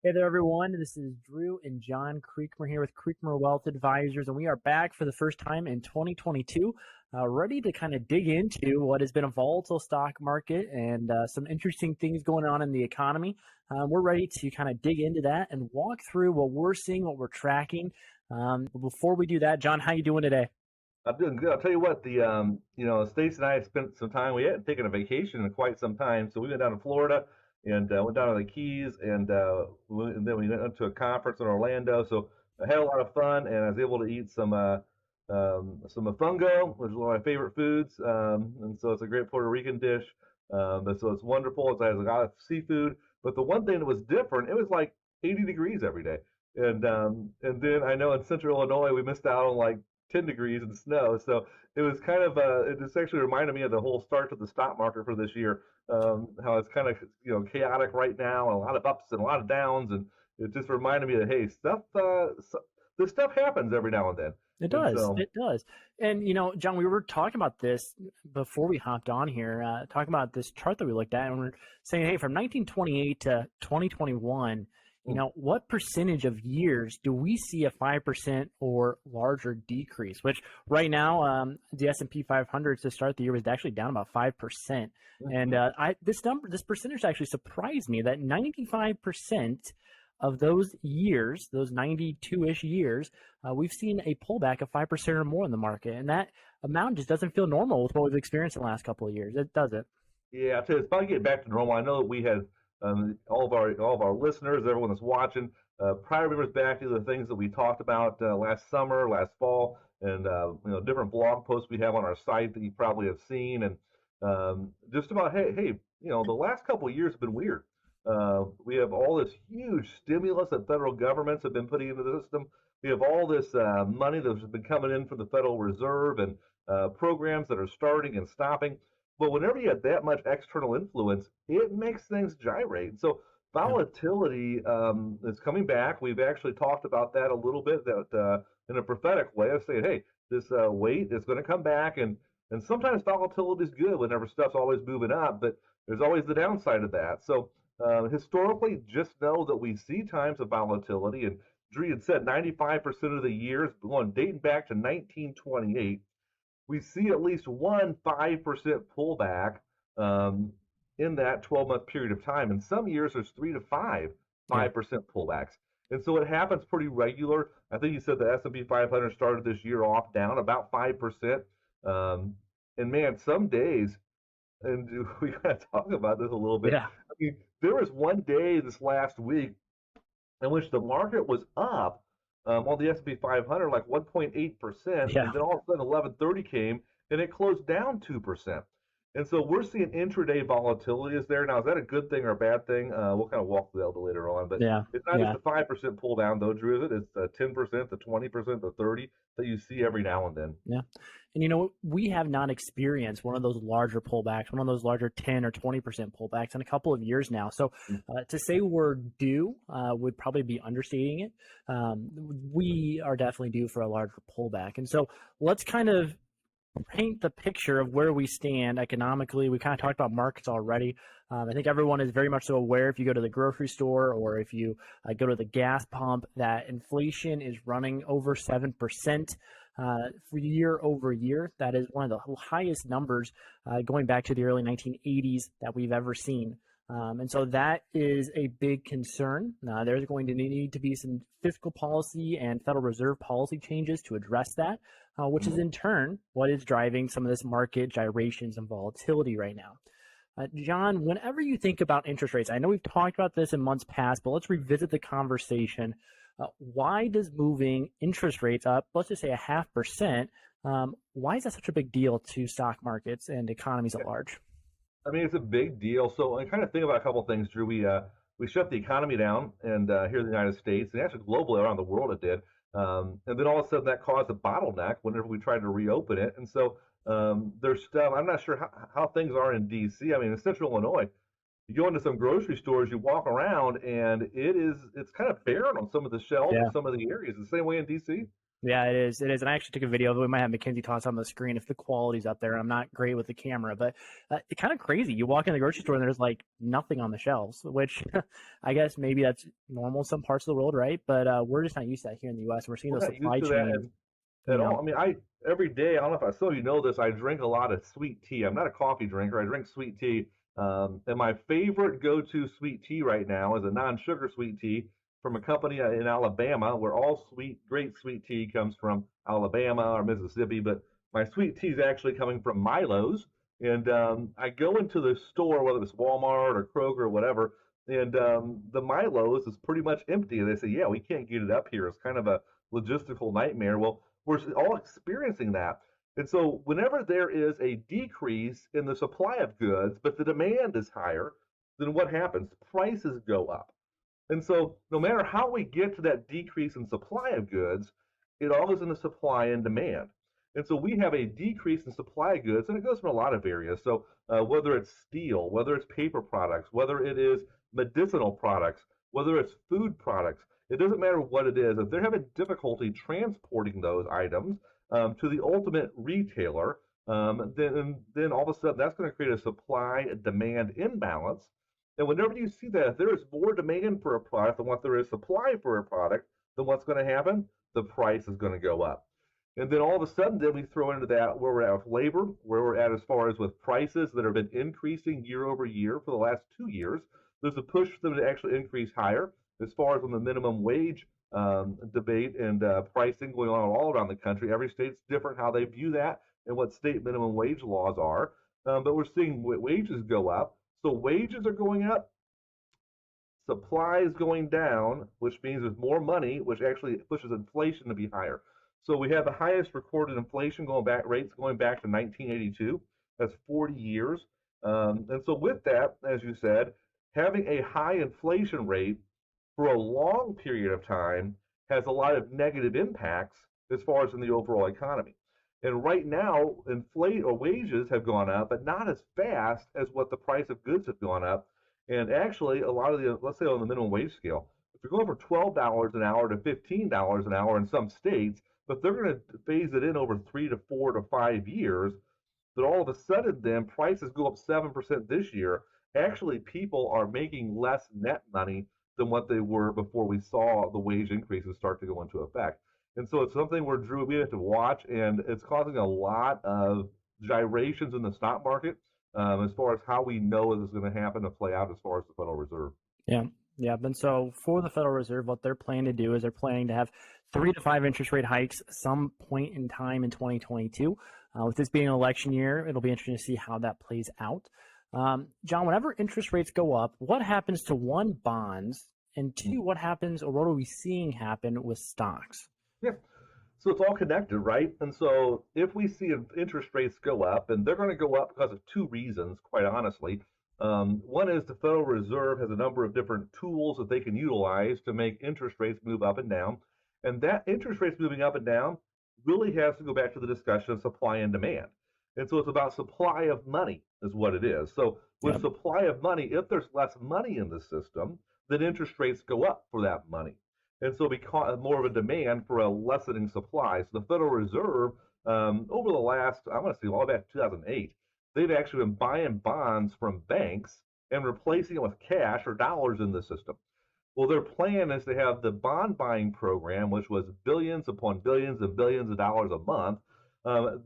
Hey there, everyone. This is Drew and John Creekmer here with Creekmer Wealth Advisors, and we are back for the first time in 2022, ready to kind of dig into what has been a volatile stock market and some interesting things going on in the economy. We're ready to kind of dig into that and walk through what we're seeing, what we're tracking. But before we do that, John, how you doing today? I'm doing good. I'll tell you what, Stace and I had spent some time. We hadn't taken a vacation in quite some time, so we went down to Florida and went down to the Keys, and then we went to a conference in Orlando. So I had a lot of fun, and I was able to eat some mofongo, which is one of my favorite foods, and so it's a great Puerto Rican dish. And so it's wonderful. It has a lot of seafood, but the one thing that was different, it was like 80 degrees every day. And then I know in Central Illinois we missed out on like 10 degrees and snow. So it was kind of it just actually reminded me of the whole start to the stock market for this year. How it's kind of chaotic right now, and a lot of ups and a lot of downs, and it just reminded me that hey, this stuff happens every now and then. It And does. so It does. And, John, we were talking about this before we hopped on here, talking about this chart that we looked at, and we're saying, hey, from 1928 to 2021, what percentage of years do we see a 5% or larger decrease? Which right now, the S&P 500 to start the year was actually down about 5%. And this percentage actually surprised me that 95% of those years, those 92-ish years, we've seen a pullback of 5% or more in the market. And that amount just doesn't feel normal with what we've experienced in the last couple of years. It doesn't. yeah, I tell you, it's about getting back to normal. I know that we had all of our listeners, everyone that's watching, probably remembers back to the things that we talked about last summer, last fall, and different blog posts we have on our site that you probably have seen, and just about hey, the last couple of years have been weird. We have all this huge stimulus that federal governments have been putting into the system. We have all this money that's been coming in from the Federal Reserve and programs that are starting and stopping. But whenever you have that much external influence, it makes things gyrate. So Yeah. volatility is coming back. We've actually talked about that a little bit, that in a prophetic way of saying, hey, this weight is going to come back, and sometimes volatility is good whenever stuff's always moving up, but there's always the downside of that. So historically, just know that we see times of volatility, and Dree had said 95% of the years, going dating back to 1928, we see at least one 5% pullback um, in that 12-month period of time. And some years there's three to five Yeah. 5% pullbacks. And so it happens pretty regular. I think you said the S&P 500 started this year off down about 5%. Um, and man, some days, and we got to talk about this a little bit. Yeah. I mean, there was one day this last week in which the market was up on the S&P 500 like 1.8%, Yeah. and then all of a sudden 11:30 came and it closed down 2%. And so we're seeing intraday volatility is there now. Is that a good thing or a bad thing? We'll kind of walk through that later on, but Yeah. it's not just Yeah. a 5% pull down though, Drew. Is it? It's the 10%, the 20%, the 30 that you see every now and then. Yeah. And we have not experienced one of those larger pullbacks, one of those larger 10 or 20% pullbacks in a couple of years now. So to say we're due would probably be understating it. We are definitely due for a larger pullback. And so let's kind of paint the picture of where we stand economically. We kind of talked about markets already. I think everyone is very much so aware if you go to the grocery store or if you go to the gas pump that inflation is running over 7% for year over year. That is one of the highest numbers going back to the early 1980s that we've ever seen. And so that is a big concern. There's going to need to be some fiscal policy and Federal Reserve policy changes to address that, which is in turn what is driving some of this market gyrations and volatility right now. John, whenever you think about interest rates, I know we've talked about this in months past, but let's revisit the conversation. Why does moving interest rates up, let's just say 0.5%, why is that such a big deal to stock markets and economies at large? I mean, it's a big deal. So I kind of think about a couple of things, Drew. We shut the economy down, and here in the United States, and actually globally around the world, it did. And then all of a sudden, that caused a bottleneck whenever we tried to reopen it. And so there's stuff. I'm not sure how things are in D.C. I mean, in Central Illinois, you go into some grocery stores, you walk around, and it's kind of barren on some of the shelves Yeah. in some of the areas. The same way in D.C. Yeah, it is. It is. And I actually took a video. We might have Mackenzie toss on the screen if the quality's up there. I'm not great with the camera, but it's kind of crazy. You walk in the grocery store and there's like nothing on the shelves, which I guess maybe that's normal in some parts of the world, right? But we're just not used to that here in the U.S. We're seeing We're those not used supply to that chains, at you know. all. I mean, I every day. I don't know if I some of you know this. I drink a lot of sweet tea. I'm not a coffee drinker. I drink sweet tea. And my favorite go-to sweet tea right now is a non-sugar sweet tea from a company in Alabama, where all great sweet tea comes from Alabama or Mississippi. But my sweet tea is actually coming from Milo's. And I go into the store, whether it's Walmart or Kroger or whatever, and the Milo's is pretty much empty. And they say, "Yeah, we can't get it up here. It's kind of a logistical nightmare." Well, we're all experiencing that. And so, whenever there is a decrease in the supply of goods, but the demand is higher, then what happens? Prices go up. And so, no matter how we get to that decrease in supply of goods, it all is in the supply and demand. And so, we have a decrease in supply of goods, and it goes from a lot of areas. So, whether it's steel, whether it's paper products, whether it is medicinal products, whether it's food products, it doesn't matter what it is. If they're having difficulty transporting those items to the ultimate retailer, then all of a sudden that's going to create a supply demand imbalance. And whenever you see that, if there is more demand for a product than what there is supply for a product, then what's going to happen? The price is going to go up. And then all of a sudden, then we throw into that where we're at with labor, where we're at as far as with prices that have been increasing year over year for the last 2 years. There's a push for them to actually increase higher as far as on the minimum wage debate and pricing going on all around the country. Every state's different how they view that and what state minimum wage laws are. But we're seeing wages go up. So wages are going up, supply is going down, which means there's more money, which actually pushes inflation to be higher. So we have the highest recorded inflation rates going back to 1982. That's 40 years. And so with that, as you said, having a high inflation rate for a long period of time has a lot of negative impacts as far as in the overall economy. And right now, wages have gone up, but not as fast as what the price of goods have gone up. And actually, a lot of let's say on the minimum wage scale, if you're going from $12 an hour to $15 an hour in some states, but they're going to phase it in over 3 to 4 to 5 years, that all of a sudden then prices go up 7% this year. Actually, people are making less net money than what they were before we saw the wage increases start to go into effect. And so it's something we have to watch, and it's causing a lot of gyrations in the stock market as far as how we know this is going to happen to play out as far as the Federal Reserve. Yeah. Yeah. And so for the Federal Reserve, what they're planning to do is they're planning to have 3 to 5 interest rate hikes some point in time in 2022. With this being an election year, it'll be interesting to see how that plays out. John, whenever interest rates go up, what happens to one, bonds, and two, what happens or what are we seeing happen with stocks? Yeah. So it's all connected, right? And so if we see interest rates go up, and they're going to go up because of two reasons, quite honestly. One is the Federal Reserve has a number of different tools that they can utilize to make interest rates move up and down. And that interest rates moving up and down really has to go back to the discussion of supply and demand. And so it's about supply of money is what it is. So with Yep. supply of money, if there's less money in the system, then interest rates go up for that money. And so because more of a demand for a lessening supply. So the Federal Reserve, over the last, I'm going to say all back to 2008, they've actually been buying bonds from banks and replacing it with cash or dollars in the system. Well, their plan is to have the bond buying program, which was billions upon billions and billions of dollars a month.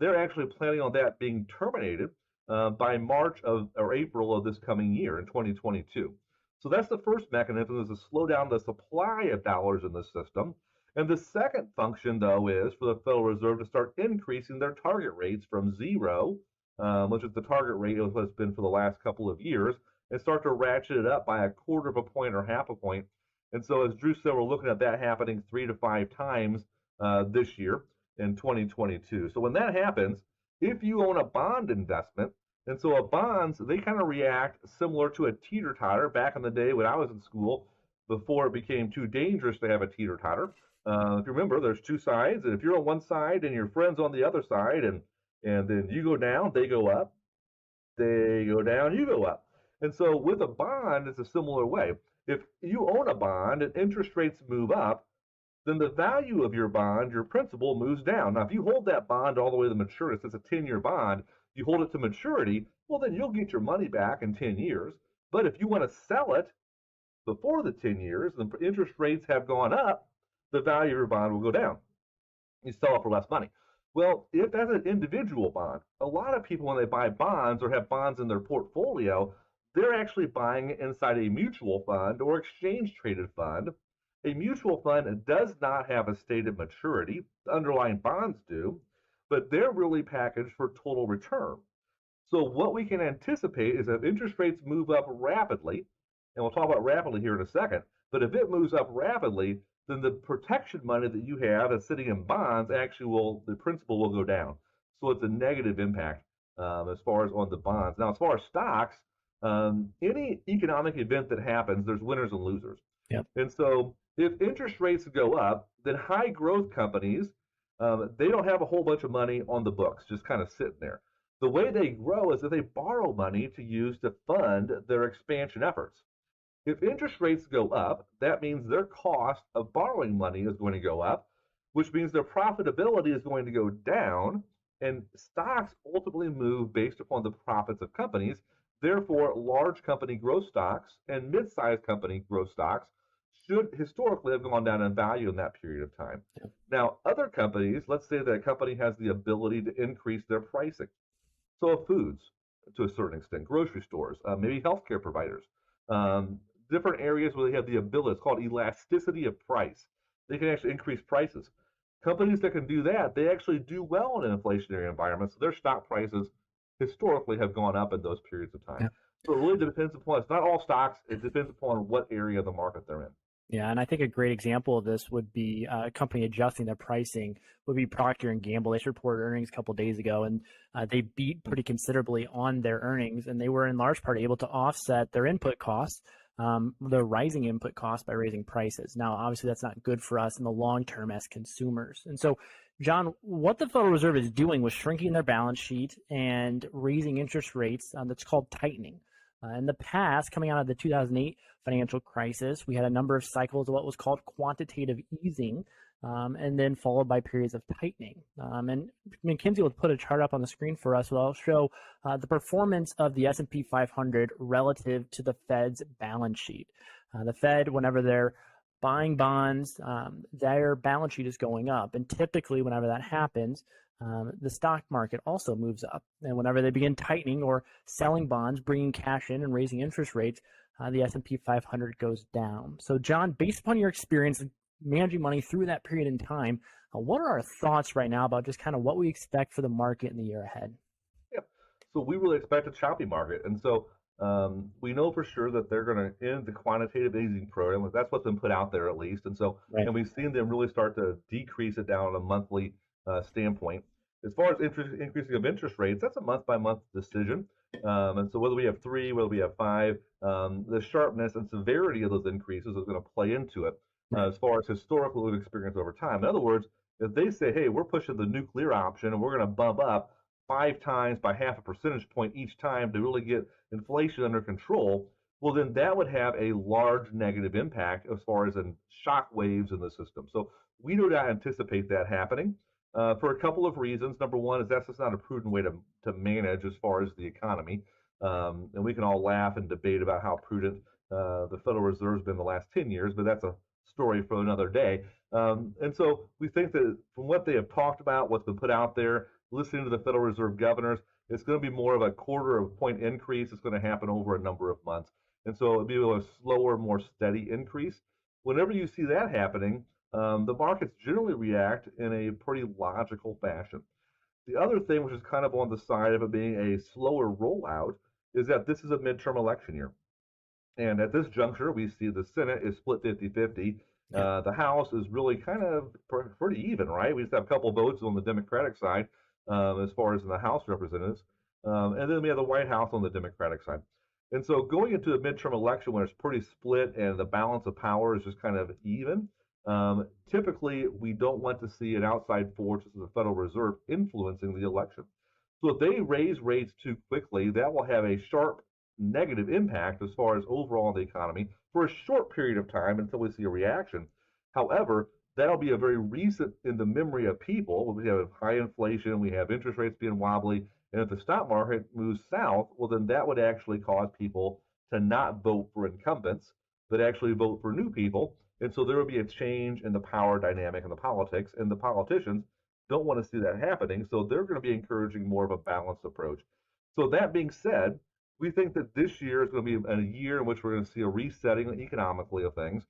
They're actually planning on that being terminated by March of or April of this coming year in 2022. So that's the first mechanism is to slow down the supply of dollars in the system. And the second function, though, is for the Federal Reserve to start increasing their target rates from zero, which is the target rate of what it's been for the last couple of years, and start to ratchet it up by a quarter of a point or half a point. And so, as Drew said, we're looking at that happening 3 to 5 times this year in 2022. So when that happens, if you own a bond investment, and so bonds, they kind of react similar to a teeter-totter back in the day when I was in school, before it became too dangerous to have a teeter-totter. If you remember, there's two sides, and if you're on one side and your friend's on the other side, and then you go down, they go up, they go down, you go up. And so with a bond, it's a similar way. If you own a bond and interest rates move up, then the value of your bond, your principal, moves down. Now, if you hold that bond all the way to maturity, it's a 10-year bond, you hold it to maturity, well, then you'll get your money back in 10 years. But if you want to sell it before the 10 years, and interest rates have gone up, the value of your bond will go down. You sell it for less money. Well, if that's an individual bond, a lot of people, when they buy bonds or have bonds in their portfolio, they're actually buying it inside a mutual fund or exchange traded fund. A mutual fund does not have a stated maturity, the underlying bonds do, but they're really packaged for total return. So what we can anticipate is if interest rates move up rapidly, and we'll talk about rapidly here in a second, but if it moves up rapidly, then the protection money that you have that's sitting in bonds actually the principal will go down. So it's a negative impact as far as on the bonds. Now, as far as stocks, any economic event that happens, there's winners and losers. Yep. And so if interest rates go up, then high growth companies, they don't have a whole bunch of money on the books, just kind of sitting there. The way they grow is that they borrow money to use to fund their expansion efforts. If interest rates go up, that means their cost of borrowing money is going to go up, which means their profitability is going to go down, and stocks ultimately move based upon the profits of companies. Therefore, large company growth stocks and mid-sized company growth stocks should historically have gone down in value in that period of time. Yeah. Now, other companies, let's say that a company has the ability to increase their pricing. So foods, to a certain extent, grocery stores, maybe healthcare providers, different areas where they have the ability. It's called elasticity of price. They can actually increase prices. Companies that can do that, they actually do well in an inflationary environment. So their stock prices historically have gone up in those periods of time. Yeah. So it really depends upon, it's not all stocks, it depends upon what area of the market they're in. Yeah, and I think a great example of this would be a company adjusting their pricing would be Procter and Gamble. They reported earnings a couple of days ago, and they beat pretty considerably on their earnings, and they were in large part able to offset their input costs, the rising input costs, by raising prices. Now, obviously, that's not good for us in the long term as consumers. And so, John, what the Federal Reserve is doing was shrinking their balance sheet and raising interest rates. That's called tightening. In the past, coming out of the 2008 financial crisis, we had a number of cycles of what was called quantitative easing, and then followed by periods of tightening. And McKinsey will put a chart up on the screen for us. I'll show the performance of the S&P 500 relative to the Fed's balance sheet. The Fed, whenever they're buying bonds, their balance sheet is going up. And typically, whenever that happens, the stock market also moves up. And whenever they begin tightening or selling bonds, bringing cash in and raising interest rates, the S&P 500 goes down. So, John, based upon your experience managing money through that period in time, what are our thoughts right now about just kind of what we expect for the market in the year ahead? Yeah. So we really expect a choppy market. And so we know for sure that they're going to end the quantitative easing program. That's what's been put out there at least. And so, Right. and we've seen them really start to decrease it down on a monthly standpoint. As far as increasing of interest rates, that's a month-by-month decision. And so whether we have 3, whether we have 5, the sharpness and severity of those increases is going to play into it as far as historical experience over time. In other words, if they say, hey, we're pushing the nuclear option and we're going to bump up 5 times by half a percentage point each time to really get inflation under control, well, then that would have a large negative impact as far as in shock waves in the system. So we do not anticipate that happening. For a couple of reasons. Number one is that's just not a prudent way to manage as far as the economy. And we can all laugh and debate about how prudent the Federal Reserve has been the last 10 years, but that's a story for another day. And so we think that from what they have talked about, what's been put out there, listening to the Federal Reserve governors, it's going to be more of a quarter of a point increase. It's going to happen over a number of months. And so it'll be a slower, more steady increase. Whenever you see that happening, the markets generally react in a pretty logical fashion. The other thing, which is kind of on the side of it being a slower rollout, is that this is a midterm election year. And at this juncture, we see the Senate is split 50-50. The House is really kind of pretty even, right? We just have a couple of votes on the Democratic side as far as in the House representatives. And then we have the White House on the Democratic side. And so going into a midterm election where it's pretty split and the balance of power is just kind of even, typically we don't want to see an outside force as the Federal Reserve influencing the election. So if they raise rates too quickly, that will have a sharp negative impact as far as overall the economy for a short period of time until we see a reaction. However, that'll be a very recent in the memory of people. When we have high inflation, we have interest rates being wobbly, and if the stock market moves south, well, then that would actually cause people to not vote for incumbents, but actually vote for new people. And so there would be a change in the power dynamic in the politics, and the politicians don't want to see that happening. So they're going to be encouraging more of a balanced approach. So that being said, we think that this year is going to be a year in which we're going to see a resetting economically of things.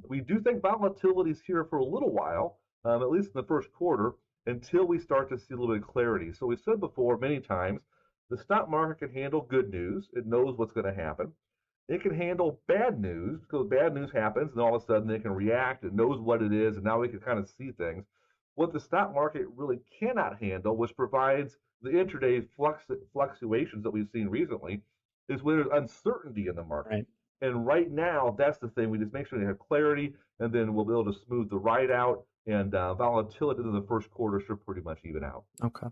We do think volatility is here for a little while, at least in the first quarter, until we start to see a little bit of clarity. So we've said before many times, the stock market can handle good news. It knows what's going to happen. It can handle bad news because bad news happens, and all of a sudden it can react. It knows what it is, and now we can kind of see things. What the stock market really cannot handle, which provides the intraday fluctuations that we've seen recently, is when there's uncertainty in the market. Right. And right now, that's the thing. We just make sure we have clarity, and then we'll be able to smooth the ride out. And volatility in the first quarter should pretty much even out. Okay.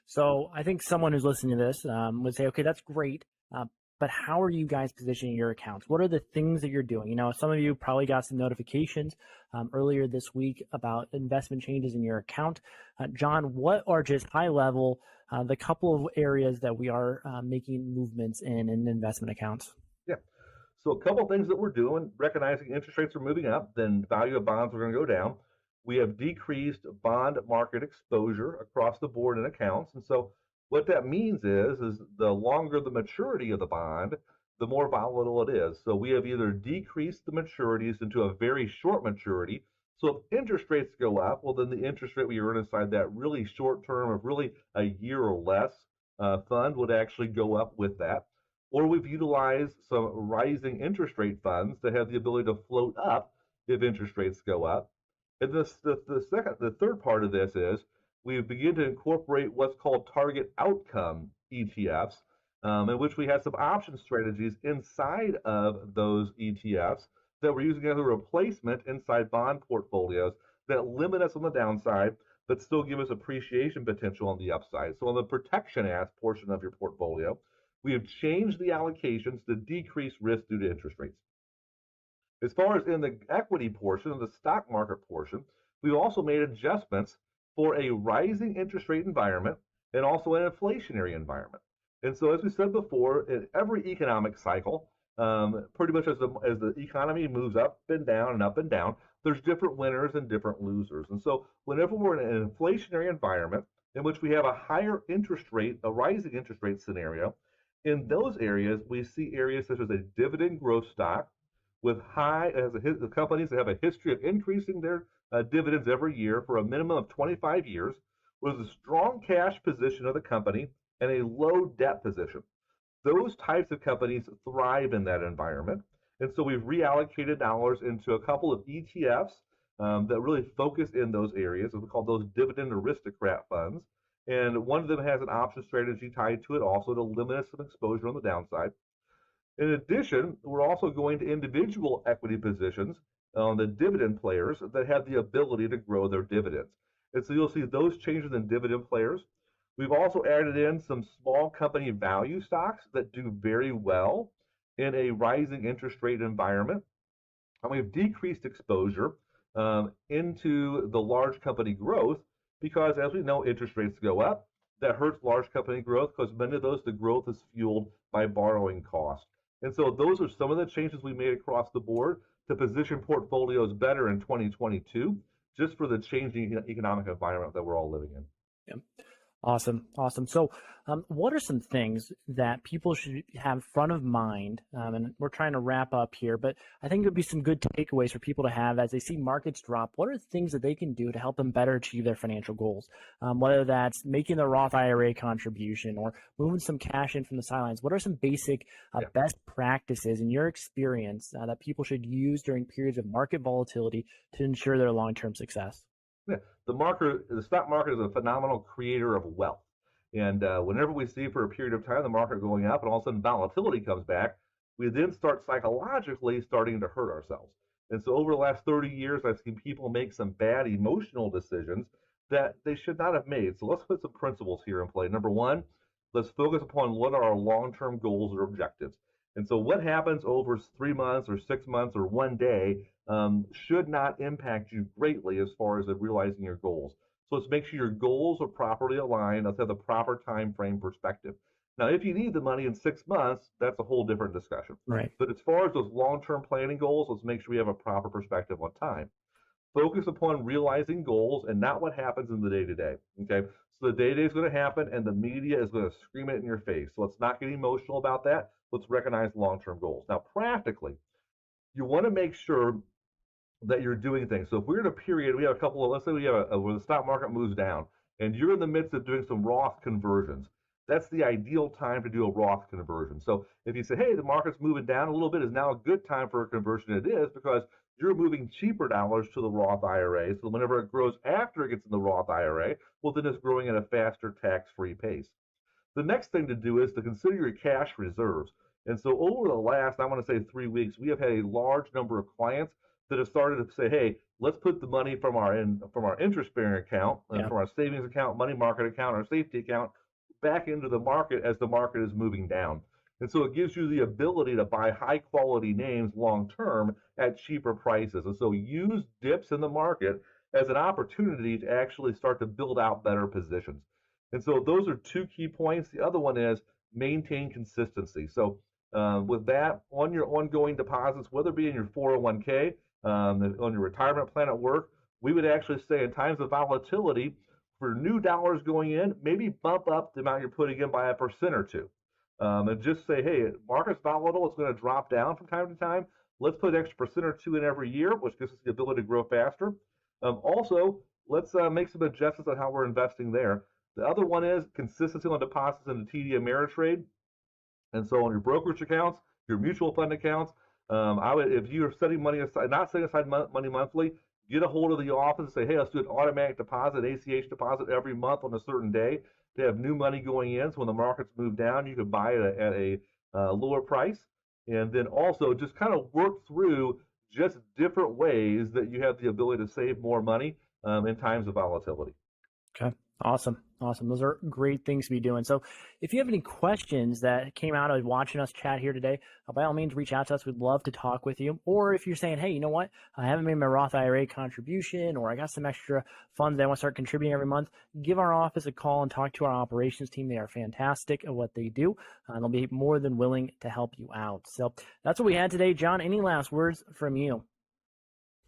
So I think someone who's listening to this would say, okay, that's great. But how are you guys positioning your accounts? What are the things that you're doing? You know, some of you probably got some notifications earlier this week about investment changes in your account. John, what are just high level, the couple of areas that we are making movements in investment accounts? Yeah. So a couple of things that we're doing, recognizing interest rates are moving up, then value of bonds are going to go down. We have decreased bond market exposure across the board in accounts. And so what that means is the longer the maturity of the bond, the more volatile it is. So we have either decreased the maturities into a very short maturity. So if interest rates go up, well, then the interest rate we earn inside that really short term of really a year or less fund would actually go up with that. Or we've utilized some rising interest rate funds that have the ability to float up if interest rates go up. And the third part of this is we begin to incorporate what's called target outcome ETFs, in which we have some option strategies inside of those ETFs that we're using as a replacement inside bond portfolios that limit us on the downside, but still give us appreciation potential on the upside. So on the protection portion of your portfolio, we have changed the allocations to decrease risk due to interest rates. As far as in the equity portion, the stock market portion, we've also made adjustments for a rising interest rate environment and also an inflationary environment. And so, as we said before, in every economic cycle, pretty much as the economy moves up and down, there's different winners and different losers. And so, whenever we're in an inflationary environment in which we have a higher interest rate, a rising interest rate scenario, in those areas, we see areas such as a dividend growth stock with the companies that have a history of increasing their dividends every year for a minimum of 25 years, with a strong cash position of the company and a low debt position. Those types of companies thrive in that environment. And so we've reallocated dollars into a couple of ETFs that really focus in those areas. We call those dividend aristocrat funds. And one of them has an option strategy tied to it also to limit some exposure on the downside. In addition, we're also going to individual equity positions on the dividend players that have the ability to grow their dividends. And so you'll see those changes in dividend players. We've also added in some small company value stocks that do very well in a rising interest rate environment. And we've decreased exposure into the large company growth because, as we know, interest rates go up. That hurts large company growth because many of those, the growth is fueled by borrowing costs. And so those are some of the changes we made across the board to position portfolios better in 2022, just for the changing economic environment that we're all living in. Yeah. Awesome. So what are some things that people should have front of mind? And we're trying to wrap up here, but I think it would be some good takeaways for people to have as they see markets drop. What are the things that they can do to help them better achieve their financial goals? Whether that's making the Roth IRA contribution or moving some cash in from the sidelines. What are some basic best practices in your experience that people should use during periods of market volatility to ensure their long-term success? Yeah, the stock market is a phenomenal creator of wealth. And whenever we see for a period of time the market going up and all of a sudden volatility comes back, we then start psychologically starting to hurt ourselves. And so over the last 30 years, I've seen people make some bad emotional decisions that they should not have made. So let's put some principles here in play. Number one, let's focus upon what are our long-term goals or objectives. And so what happens over 3 months or 6 months or one day should not impact you greatly as far as realizing your goals. So let's make sure your goals are properly aligned. Let's have the proper time frame perspective. Now, if you need the money in 6 months, that's a whole different discussion. Right. But as far as those long-term planning goals, let's make sure we have a proper perspective on time. Focus upon realizing goals and not what happens in the day-to-day. Okay, so the day-to-day is going to happen, and the media is going to scream it in your face. So let's not get emotional about that. Let's recognize long-term goals. Now, practically, you want to make sure that you're doing things. So if we're in a period, we have a couple of, let's say we have where the stock market moves down, and you're in the midst of doing some Roth conversions. That's the ideal time to do a Roth conversion. So if you say, hey, the market's moving down a little bit, is now a good time for a conversion. It is, because you're moving cheaper dollars to the Roth IRA. So whenever it grows after it gets in the Roth IRA, well, then it's growing at a faster tax-free pace. The next thing to do is to consider your cash reserves. And so over the last, I want to say 3 weeks, we have had a large number of clients that have started to say, hey, let's put the money from our interest-bearing account, from our savings account, money market account, our safety account, back into the market as the market is moving down. And so it gives you the ability to buy high-quality names long-term at cheaper prices. And so use dips in the market as an opportunity to actually start to build out better positions. And so those are two key points. The other one is maintain consistency. So with that, on your ongoing deposits, whether it be in your 401k, on your retirement plan at work, we would actually say in times of volatility, for new dollars going in, maybe bump up the amount you're putting in by 1% or 2. And just say, hey, market's volatile, it's going to drop down from time to time. Let's put an extra 1% or 2 in every year, which gives us the ability to grow faster. Also, let's make some adjustments on how we're investing there. The other one is consistency on deposits in the TD Ameritrade. And so on your brokerage accounts, your mutual fund accounts, I would, if you're setting money aside, not setting aside money monthly, get a hold of the office and say, hey, let's do an automatic deposit, ACH deposit every month on a certain day to have new money going in. So when the markets move down, you can buy it at a lower price. And then also just kind of work through just different ways that you have the ability to save more money in times of volatility. Okay. Awesome. Those are great things to be doing. So if you have any questions that came out of watching us chat here today, by all means, reach out to us. We'd love to talk with you. Or if you're saying, hey, you know what? I haven't made my Roth IRA contribution, or I got some extra funds that I want to start contributing every month, give our office a call and talk to our operations team. They are fantastic at what they do. And they'll be more than willing to help you out. So that's what we had today. John, any last words from you?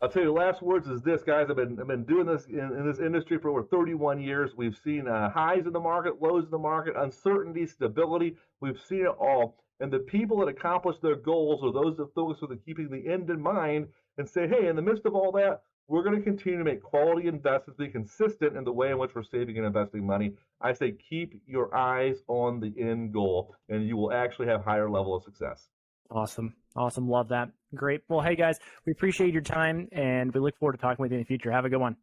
I'll tell you, the last words is this, guys. I've been doing this in this industry for over 31 years. We've seen highs in the market, lows in the market, uncertainty, stability. We've seen it all. And the people that accomplish their goals are those that focus on keeping the end in mind and say, hey, in the midst of all that, we're going to continue to make quality investments, be consistent in the way in which we're saving and investing money. I say keep your eyes on the end goal, and you will actually have higher level of success. Awesome. Love that. Great. Well, hey, guys, we appreciate your time, and we look forward to talking with you in the future. Have a good one.